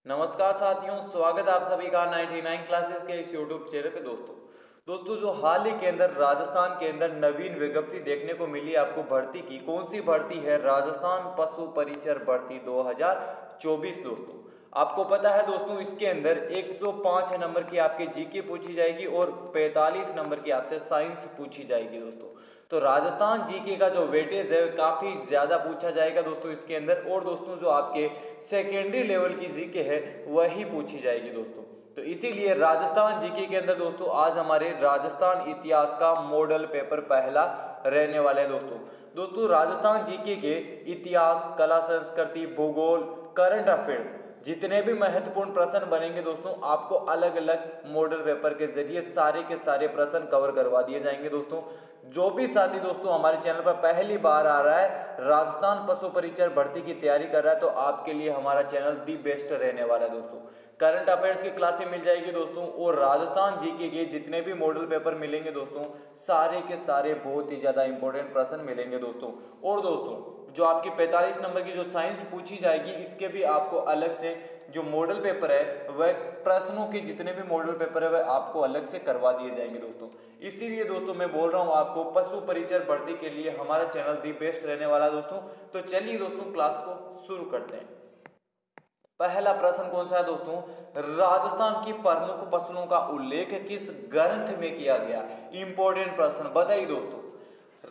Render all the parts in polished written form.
नमस्कार साथियों, स्वागत है आप सभी का 99 क्लासेस के इस यूट्यूब चैनल पे। दोस्तों जो हाल ही के अंदर राजस्थान के अंदर नवीन विज्ञप्ति देखने को मिली आपको भर्ती की, कौन सी भर्ती है? राजस्थान पशु परिचर भर्ती 2024। दोस्तों आपको पता है दोस्तों, इसके अंदर 105 नंबर की आपके जीके पूछी जाएगी और 45 नंबर की आपसे साइंस पूछी जाएगी। दोस्तों तो राजस्थान जीके का जो वेटेज है काफ़ी ज़्यादा पूछा जाएगा दोस्तों इसके अंदर, और दोस्तों जो आपके सेकेंडरी लेवल की जीके है वही पूछी जाएगी दोस्तों। तो इसीलिए राजस्थान जीके के अंदर दोस्तों आज हमारे राजस्थान इतिहास का मॉडल पेपर पहला रहने वाला है। दोस्तों राजस्थान जीके के इतिहास, कला संस्कृति, भूगोल, करंट अफेयर्स जितने भी महत्वपूर्ण प्रश्न बनेंगे दोस्तों, आपको अलग अलग मॉडल पेपर के जरिए सारे के सारे प्रश्न कवर करवा दिए जाएंगे। दोस्तों जो भी साथी दोस्तों हमारे चैनल पर पहली बार आ रहा है, राजस्थान पशु परिचर भर्ती की तैयारी कर रहा है, तो आपके लिए हमारा चैनल दी बेस्ट रहने वाला है। दोस्तों करंट अफेयर्स की क्लासें मिल जाएगी दोस्तों, और राजस्थान जीके के जितने भी मॉडल पेपर मिलेंगे दोस्तों, सारे के सारे बहुत ही ज़्यादा इंपॉर्टेंट प्रश्न मिलेंगे दोस्तों। और दोस्तों जो आपकी 45 नंबर की जो साइंस पूछी जाएगी, इसके भी आपको अलग से जो मॉडल पेपर है वह प्रश्नों के जितने भी मॉडल पेपर है वह आपको अलग से करवा दिए जाएंगे दोस्तों। इसीलिए दोस्तों मैं बोल रहा हूँ आपको, पशु परिचर भर्ती के लिए हमारा चैनल दी बेस्ट रहने वाला है दोस्तों। तो चलिए दोस्तों क्लास को शुरू करते हैं। पहला प्रश्न कौन सा है दोस्तों? राजस्थान की प्रमुख फसलों का उल्लेख किस ग्रंथ में किया गया? इंपॉर्टेंट प्रश्न, बताइए दोस्तों,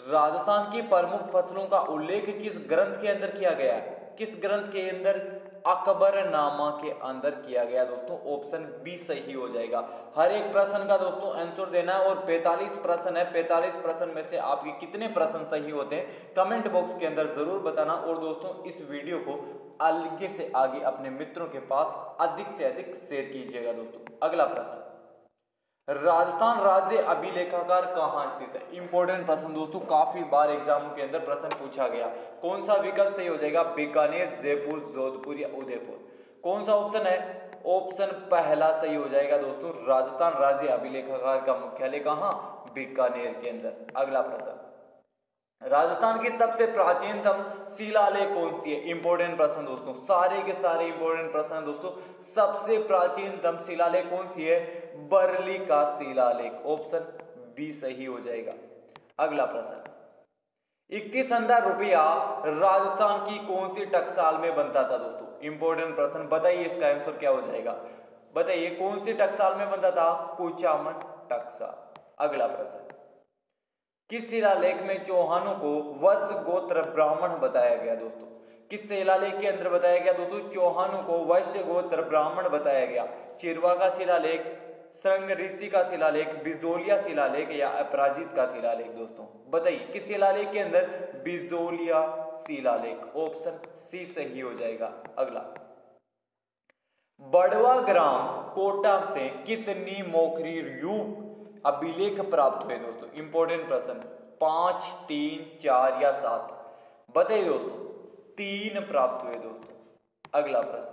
राजस्थान की प्रमुख फसलों का उल्लेख किस ग्रंथ के अंदर किया गया? किस ग्रंथ के अंदर? अकबरनामा के अंदर किया गया दोस्तों। ऑप्शन बी सही हो जाएगा। हर एक प्रश्न का दोस्तों आंसर देना है, और 45 प्रश्न है, 45 प्रश्न में से आपके कितने प्रश्न सही होते हैं कमेंट बॉक्स के अंदर जरूर बताना। और दोस्तों इस वीडियो को आगे से आगे अपने मित्रों के पास अधिक से अधिक शेयर कीजिएगा। दोस्तों अगला प्रश्न, राजस्थान राज्य अभिलेखागार कहाँ स्थित है? इंपॉर्टेंट प्रश्न दोस्तों, काफी बार एग्जामों के अंदर प्रश्न पूछा गया। कौन सा विकल्प सही हो जाएगा? बीकानेर, जयपुर, जोधपुर या उदयपुर? कौन सा ऑप्शन है? ऑप्शन पहला सही हो जाएगा दोस्तों। राजस्थान राज्य अभिलेखागार का मुख्यालय कहाँ? बीकानेर के अंदर। अगला प्रश्न, राजस्थान की सबसे प्राचीनतम शिलालेख कौन सी है? इंपॉर्टेंट प्रश्न दोस्तों, सारे के सारे इंपॉर्टेंट प्रश्न दोस्तों। सबसे प्राचीनतम शिलालेख कौन सी है? बरली का शिलालेख। ऑप्शन बी सही हो जाएगा। अगला प्रश्न, 31,000 रुपया राजस्थान की कौन सी टकसाल में बनता था दोस्तों? इंपॉर्टेंट प्रश्न, बताइए इसका आंसर क्या हो जाएगा? बताइए कौन सी टकसाल में बनता था? कुचामन टकसाल। अगला प्रश्न, किस शिलालेख में चौहानों को वत्स गोत्र ब्राह्मण बताया गया दोस्तों? किस शिलालेख के अंदर बताया गया दोस्तों? चौहानों को वैश्य गोत्र ब्राह्मण बताया गया। चिरवा का शिलालेख, श्रृंग ऋषि का शिलालेख, बिजोलिया शिलालेख या अपराजित का शिलालेख? दोस्तों बताइए किस शिलालेख के अंदर? बिजोलिया शिलालेख। ऑप्शन सी सही हो जाएगा। अगला, बड़वा ग्राम कोटा से कितनी मोखरी युग अभिलेख प्राप्त हुए दोस्तों? इंपॉर्टेंट प्रश्न, 5, 3, 4 या 7? बताइए दोस्तों, 3 प्राप्त हुए दोस्तों। अगला प्रश्न,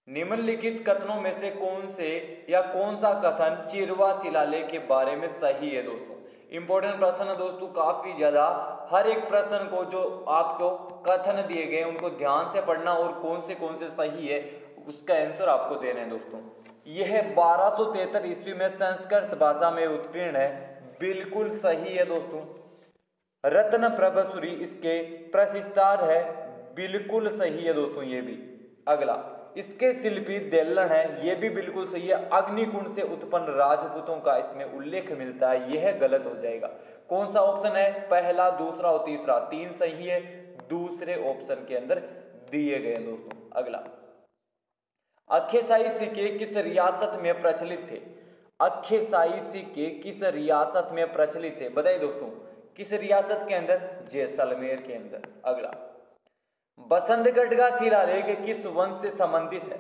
निम्नलिखित कथनों में से कौन से या कौन सा कथन चिरवा शिलालेख के बारे में सही है दोस्तों? इंपॉर्टेंट प्रश्न है दोस्तों, काफी ज्यादा। हर एक प्रश्न को जो आपको कथन दिए गए उनको ध्यान से पढ़ना, और कौन से सही है उसका आंसर आपको देना है दोस्तों। यह 1273 ईस्वी में संस्कृत भाषा में उत्कीर्ण है। बिल्कुल सही है दोस्तों। रत्न प्रभसूरी इसके प्रसिद्धार है। बिल्कुल सही है दोस्तों ये भी। अगला, इसके शिल्पी देल्लण है। यह भी बिल्कुल सही है। अग्निकुंड से उत्पन्न राजपूतों का इसमें उल्लेख मिलता है। यह गलत हो जाएगा। कौन सा ऑप्शन है? पहला, दूसरा और तीसरा, 3 सही है। दूसरे ऑप्शन के अंदर दिए गए दोस्तों। अगला, अक्खेसाई सिक्के किस रियासत में प्रचलित थे? अक्खेसाई सिक्के किस रियासत में प्रचलित थे? बताइए दोस्तों, किस रियासत के अंदर? जैसलमेर के अंदर। अगला, बसंतगढ़ का शिलालेख किस वंश से संबंधित है?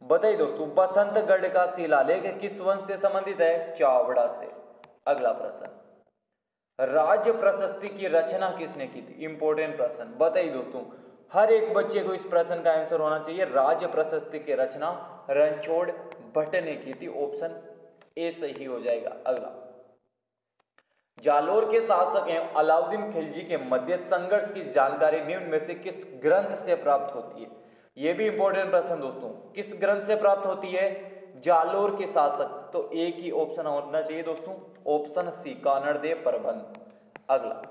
बताइए दोस्तों, बसंतगढ़ का शिलालेख किस वंश से संबंधित है? चावड़ा से। अगला प्रश्न, राज्य प्रशस्ति की रचना किसने की थी? इंपॉर्टेंट प्रश्न, बताइए दोस्तों, हर एक बच्चे को इस प्रश्न का आंसर होना चाहिए। राज्य प्रशस्ति की रचना रणछोड़ भट्ट ने की थी। ऑप्शन ए सही हो जाएगा। अगला, जालोर के शासक हैं अलाउद्दीन खिलजी के मध्य संघर्ष की जानकारी निम्न में से किस ग्रंथ से प्राप्त होती है? ये भी इंपॉर्टेंट प्रश्न दोस्तों। किस ग्रंथ से प्राप्त होती है? जालोर के शासक। तो एक ही ऑप्शन होना चाहिए दोस्तों, ऑप्शन सी कानड़देव प्रबंध। अगला,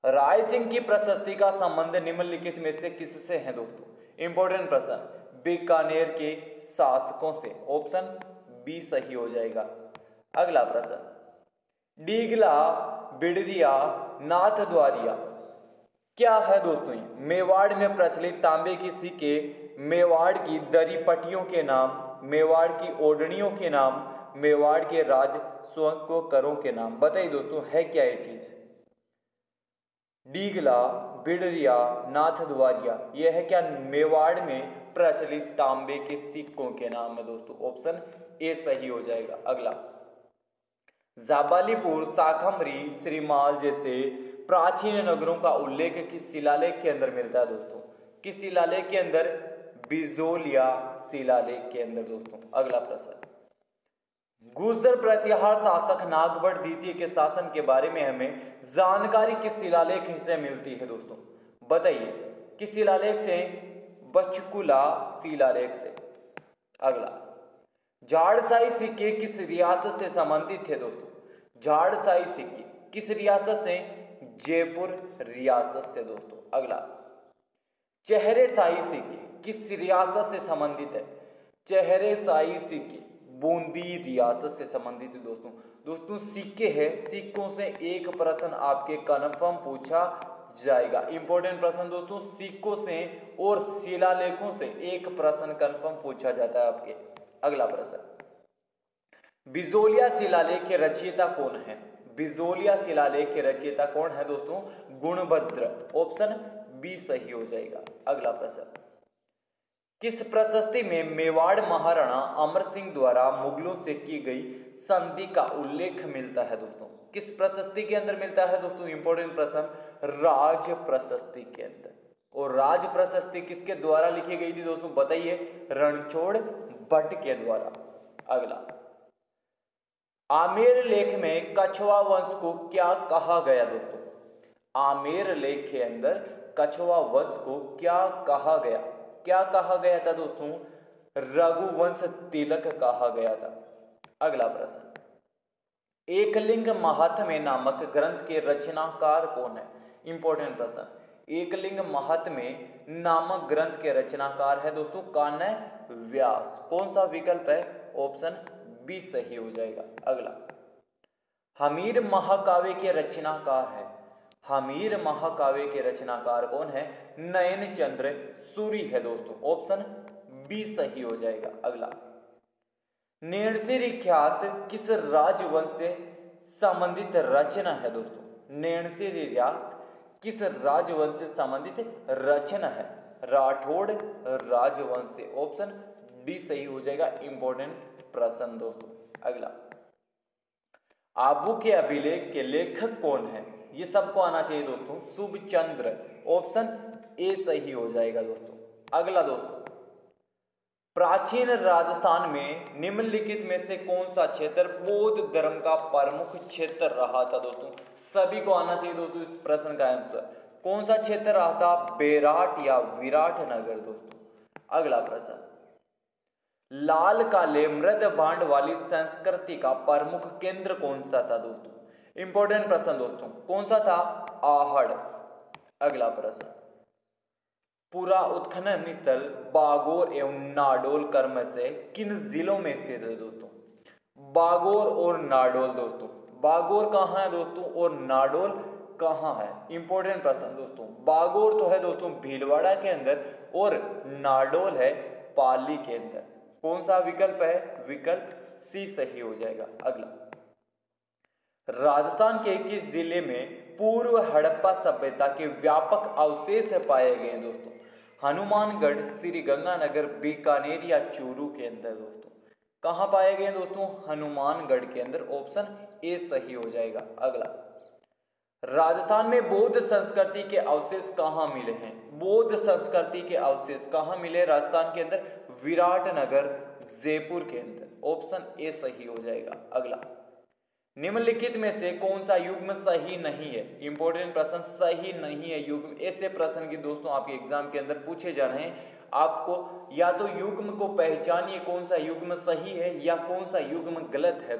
राय सिंह की प्रशस्ति का संबंध निम्नलिखित में से किससे है दोस्तों? इंपॉर्टेंट प्रश्न, बीकानेर के शासकों से। ऑप्शन बी सही हो जाएगा। अगला प्रश्न, डीगला, बिडरिया, नाथद्वारिया क्या है दोस्तों? ये मेवाड़ में प्रचलित तांबे की सिक्के, मेवाड़ की दरी पट्टियों के नाम, मेवाड़ की ओढ़नियों के नाम, मेवाड़ के राज स्वकरों के नाम। बताइए दोस्तों, है क्या ये चीज? डीगला, बिडरिया, नाथद्वारिया, यह है क्या मेवाड़ में प्रचलित तांबे के सिक्कों के नाम है दोस्तों। ऑप्शन ए सही हो जाएगा। अगला, जाबालीपुर, शाकंभरी, श्रीमाल जैसे प्राचीन नगरों का उल्लेख किस शिलालेख के अंदर मिलता है दोस्तों? किस शिलालेख के अंदर? बिजोलिया शिलालेख के अंदर दोस्तों। अगला प्रश्न, गुर्जर प्रतिहार शासक नागभट्ट द्वितीय के शासन के बारे में हमें जानकारी किस शिलालेख से मिलती है दोस्तों? बताइए, किस शिलालेख से? बचकुला शिलालेख से। अगला, झाड़साई सिक्के किस रियासत से संबंधित थे दोस्तों? झाड़साई सिक्के किस रियासत से? जयपुर रियासत से दोस्तों। अगला, चेहरेशाही सिक्के किस रियासत से संबंधित है? चेहरेशाही सिक्के बूंदी रियासत से संबंधित है दोस्तों। दोस्तों सिक्के है, सिक्कों से एक प्रश्न आपके कन्फर्म पूछा जाएगा। इंपॉर्टेंट प्रश्न दोस्तों, सिक्कों से और शिलालेखों से एक प्रश्न कन्फर्म पूछा जाता है आपके। अगला प्रश्न, बिजोलिया शिलालेख के रचयिता कौन है? बिजोलिया शिलालेख के रचयिता कौन है दोस्तों? गुणभद्र। ऑप्शन बी सही हो जाएगा। अगला प्रश्न, किस प्रशस्ति में मेवाड़ महाराणा अमर सिंह द्वारा मुगलों से की गई संधि का उल्लेख मिलता है दोस्तों? किस प्रशस्ति के अंदर मिलता है दोस्तों? इंपॉर्टेंट प्रश्न, राज प्रशस्ति के अंदर। और राज प्रशस्ति किसके द्वारा लिखी गई थी दोस्तों? बताइए, रणछोड़ भट्ट के द्वारा। अगला, आमेर लेख में कछवा वंश को क्या कहा गया दोस्तों? आमेर लेख के अंदर कछवा वंश को क्या कहा गया? क्या कहा गया था दोस्तों? रघुवंश तिलक कहा गया था। अगला प्रश्न, एकलिंग महात्म्य नामक ग्रंथ के रचनाकार कौन है? इंपॉर्टेंट प्रश्न, एकलिंग महात्म्य नामक ग्रंथ के रचनाकार है दोस्तों कान्य व्यास। कौन सा विकल्प है? ऑप्शन बी सही हो जाएगा। अगला, हमीर महाकाव्य के रचनाकार है। हमीर महाकाव्य के रचनाकार कौन है? नयन चंद्र सूरी है दोस्तों। ऑप्शन बी सही हो जाएगा। अगला, नेणसीर ख्यात किस राजवंश से संबंधित रचना है दोस्तों? नेणसीर ख्यात किस राजवंश से संबंधित रचना है? राठौड़ राजवंश से। ऑप्शन डी सही हो जाएगा। इंपॉर्टेंट प्रश्न दोस्तों। अगला, आबू के अभिलेख के लेखक कौन है? ये सबको आना चाहिए दोस्तों, शुभचंद्र। ऑप्शन ए सही हो जाएगा दोस्तों। अगला दोस्तों, प्राचीन राजस्थान में निम्नलिखित में से कौन सा क्षेत्र बौद्ध धर्म का प्रमुख क्षेत्र रहा था दोस्तों? सभी को आना चाहिए दोस्तों इस प्रश्न का आंसर। कौन सा क्षेत्र रहा था? बेराट या विराटनगर दोस्तों। अगला प्रश्न, लाल काले मृद भांड वाली संस्कृति का प्रमुख केंद्र कौन सा था दोस्तों? इंपॉर्टेंट प्रश्न दोस्तों, कौन सा था? आहड़। अगला प्रश्न, पूरा उत्खनन स्थल बागोर एवं नाडोल क्रम से किन जिलों में स्थित है दोस्तों? बागोर और नाडोल दोस्तों। बागोर कहाँ है दोस्तों और नाडोल कहाँ है? इंपॉर्टेंट प्रश्न दोस्तों। बागोर तो है दोस्तों भीलवाड़ा के अंदर और नाडोल है पाली के अंदर। कौन सा विकल्प है? विकल्प सी सही हो जाएगा। अगला, राजस्थान के किस जिले में पूर्व हड़प्पा सभ्यता के व्यापक अवशेष पाए गए हैं दोस्तों? हनुमानगढ़, श्रीगंगानगर, बीकानेर या चूरू के अंदर दोस्तों। कहां पाए गए हैं दोस्तों? हनुमानगढ़ के अंदर। ऑप्शन ए सही हो जाएगा। अगला, राजस्थान में बौद्ध संस्कृति के अवशेष कहां मिले हैं? बौद्ध संस्कृति के अवशेष कहां मिले राजस्थान के अंदर? विराटनगर, जयपुर के अंदर। ऑप्शन ए सही हो जाएगा। अगला, निम्नलिखित में से कौन सा युग्म सही नहीं है? इंपॉर्टेंट प्रश्न, सही नहीं है युग्म। ऐसे प्रश्न की दोस्तों आपके एग्जाम के अंदर पूछे जा रहे हैं। आपको या तो युग्म को पहचानिए कौन सा युग्म सही है या कौन सा युग्म गलत है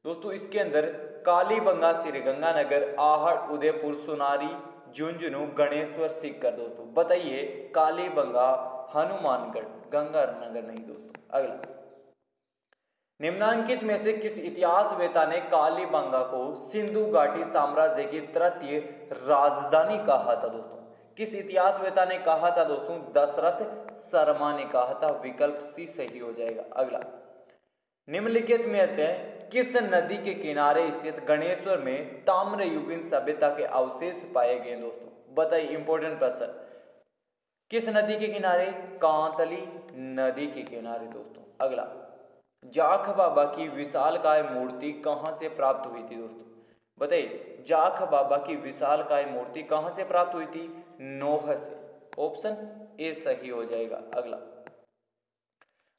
दोस्तों इसके अंदर कालीबंगा, श्रीगंगानगर, आहट, उदयपुर, सोनारी, झुंझुनू, गणेश्वर, सीकर। दोस्तों बताइए कालीबंगा, हनुमानगढ़, गंगानगर नहीं दोस्तों। अगला, निम्नांकित में से किस इतिहासवेता ने कालीबंगा को सिंधु घाटी साम्राज्य की तृतीय राजधानी कहा था दोस्तों? किस इतिहासवेता ने कहा था दोस्तों? दशरथ शर्मा ने कहा था। विकल्प सी सही हो जाएगा। अगला, निम्नलिखित में से किस नदी के किनारे स्थित गणेश्वर में ताम्रयुगीन सभ्यता के अवशेष पाए गए दोस्तों? बताइए, इंपॉर्टेंट प्रश्न। किस नदी के किनारे? कांतली नदी के किनारे दोस्तों। अगला, जाख बाबा की विशालकाय मूर्ति कहां से प्राप्त हुई थी दोस्तों? बताइए, जाख बाबा की विशालकाय मूर्ति कहां से प्राप्त हुई थी? नोह से। ऑप्शन ए सही हो जाएगा। अगला,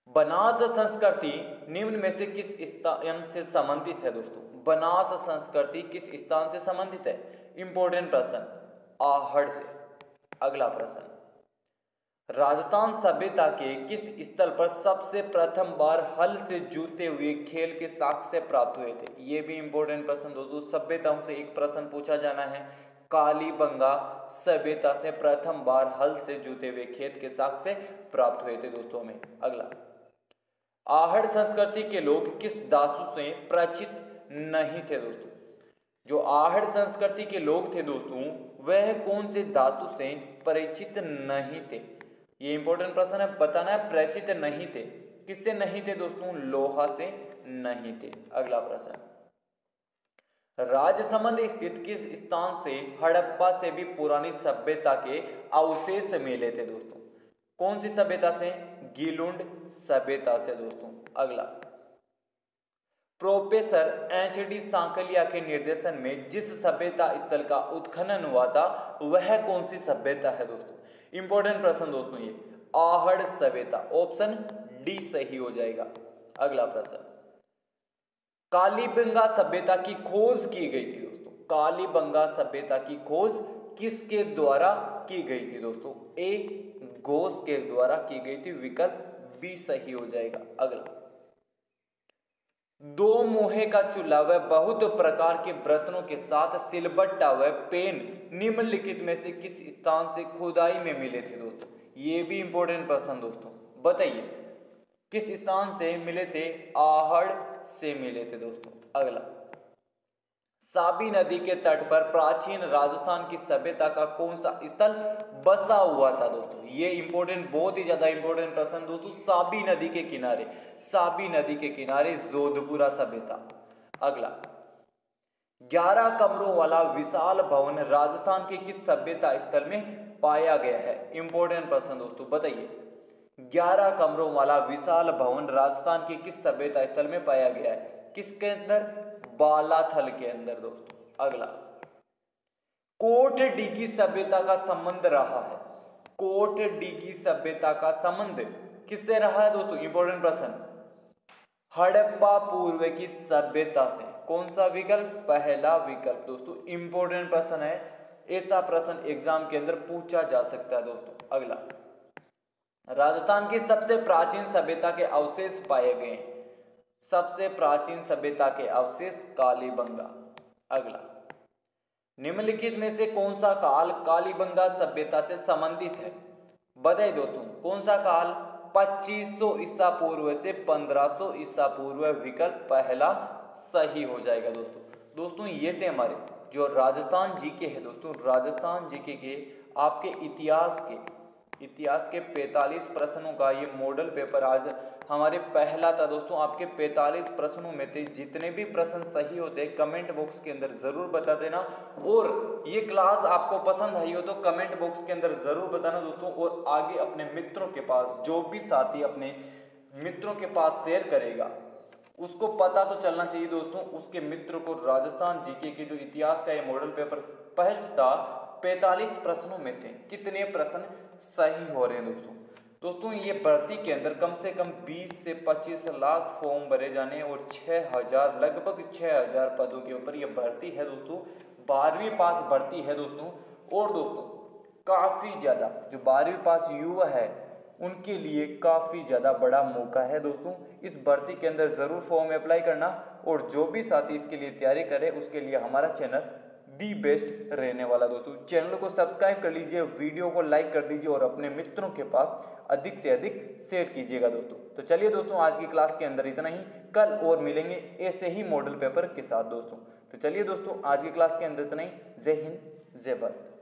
बनास संस्कृति निम्न में से किस स्थान से संबंधित है दोस्तों? बनास संस्कृति किस स्थान से संबंधित है? इंपॉर्टेंट प्रश्न, आहड़ से। अगला प्रश्न, राजस्थान सभ्यता के किस स्थल पर सबसे प्रथम बार हल से जूते हुए खेल के साक्ष्य प्राप्त हुए थे? ये भी इंपॉर्टेंट प्रश्न दोस्तों, सभ्यताओं से एक प्रश्न पूछा जाना है। कालीबंगा सभ्यता से प्रथम बार हल से जूते हुए खेत के साक्ष्य प्राप्त हुए थे दोस्तों में। अगला, आहड़ संस्कृति के लोग किस धातु से परिचित नहीं थे दोस्तों? जो आहड़ संस्कृति के लोग थे दोस्तों, वह कौन से धातु से परिचित नहीं थे? ये इंपॉर्टेंट प्रश्न है, बताना है। परिचित नहीं थे, किससे नहीं थे दोस्तों? लोहा से नहीं थे। अगला प्रश्न, राजसमंद स्थित किस स्थान से हड़प्पा से भी पुरानी सभ्यता के अवशेष मिले थे दोस्तों? कौन सी सभ्यता से? गीलुंड सभ्यता से दोस्तों। अगला, प्रोफेसर एच.डी. सांकलिया के निर्देशन में जिस सभ्यता स्थल का उत्खनन हुआ था वह कौन सी सभ्यता है दोस्तों? इंपॉर्टेंट प्रश्न दोस्तों ये, आहड़ सभ्यता। ऑप्शन डी सही हो जाएगा। अगला प्रश्न, कालीबंगा सभ्यता की खोज की गई थी दोस्तों? कालीबंगा सभ्यता की खोज किसके द्वारा की गई थी दोस्तों? ए घोष के द्वारा की गई थी। विकल्प बी सही हो जाएगा। अगला, दो मुहे का चूल्हा व बहुत प्रकार के बर्तनों के साथ सिलबट्टा व पेन निम्नलिखित में से किस स्थान से खुदाई में मिले थे दोस्तों? ये भी इंपॉर्टेंट प्रश्न दोस्तों, बताइए किस स्थान से मिले थे? आहड़ से मिले थे दोस्तों। अगला, साबी नदी के तट पर प्राचीन राजस्थान की सभ्यता का कौन सा स्थल बसा हुआ था दोस्तों? ये इंपॉर्टेंट, बहुत ही ज्यादा इंपॉर्टेंट प्रश्न दोस्तों। साबी नदी के किनारे, साबी नदी के किनारे जोधपुरा सभ्यता। अगला, 11 कमरों वाला विशाल भवन राजस्थान के किस सभ्यता स्थल में पाया गया है? इंपॉर्टेंट प्रश्न दोस्तों, बताइए 11 कमरों वाला विशाल भवन राजस्थान के किस सभ्यता स्थल में पाया गया है? किसके अंदर? बालाथल के अंदर दोस्तों। अगला, कोट डीगी सभ्यता का संबंध रहा है। कोट डीगी सभ्यता का संबंध किससे रहा है दोस्तों? इंपॉर्टेंट प्रश्न, हड़प्पा पूर्व की सभ्यता से। कौन सा विकल्प? पहला विकल्प दोस्तों। इंपॉर्टेंट प्रश्न है, ऐसा प्रश्न एग्जाम के अंदर पूछा जा सकता है दोस्तों। अगला, राजस्थान की सबसे प्राचीन सभ्यता के अवशेष पाए गए। सबसे प्राचीन सभ्यता के अवशेष कालीबंगा। अगला, निम्नलिखित में से कौन सा काल कालीबंगा सभ्यता से संबंधित है? बताइए दोस्तों, कौन सा काल? 2500 ईसा पूर्व से 1500 ईसा पूर्व। विकल्प पहला सही हो जाएगा दोस्तों। ये थे हमारे जो राजस्थान जीके है दोस्तों। राजस्थान जीके के आपके इतिहास के 45 प्रश्नों का ये मॉडल पेपर आज हमारे पहला था दोस्तों। आपके 45 प्रश्नों में थे, जितने भी प्रश्न सही होते कमेंट बॉक्स के अंदर जरूर बता देना। और ये क्लास आपको पसंद आई हो तो कमेंट बॉक्स के अंदर जरूर बताना दोस्तों। और आगे अपने मित्रों के पास, जो भी साथी अपने मित्रों के पास शेयर करेगा उसको पता तो चलना चाहिए दोस्तों, उसके मित्र को राजस्थान जीके के जो इतिहास का ये मॉडल पेपर पहुंचता 45 प्रश्नों में से कितने प्रश्न सही हो रहे हैं दोस्तों। ये भर्ती के अंदर कम से कम 20 से 25 लाख फॉर्म भरे जाने और 6000 लगभग 6000 पदों के ऊपर ये भर्ती है दोस्तों। 12वीं पास भर्ती है दोस्तों। और दोस्तों काफी ज्यादा जो 12वीं पास युवा है उनके लिए काफ़ी ज़्यादा बड़ा मौका है दोस्तों। इस भर्ती के अंदर ज़रूर फॉर्म अप्लाई करना, और जो भी साथी इसके लिए तैयारी करे उसके लिए हमारा चैनल दी बेस्ट रहने वाला। दोस्तों चैनल को सब्सक्राइब कर लीजिए, वीडियो को लाइक कर दीजिए और अपने मित्रों के पास अधिक से अधिक शेयर कीजिएगा दोस्तों। तो चलिए दोस्तों, आज की क्लास के अंदर इतना ही, कल और मिलेंगे ऐसे ही मॉडल पेपर के साथ दोस्तों। तो चलिए दोस्तों, आज की क्लास के अंदर इतना ही। जय हिंद, जय भारत।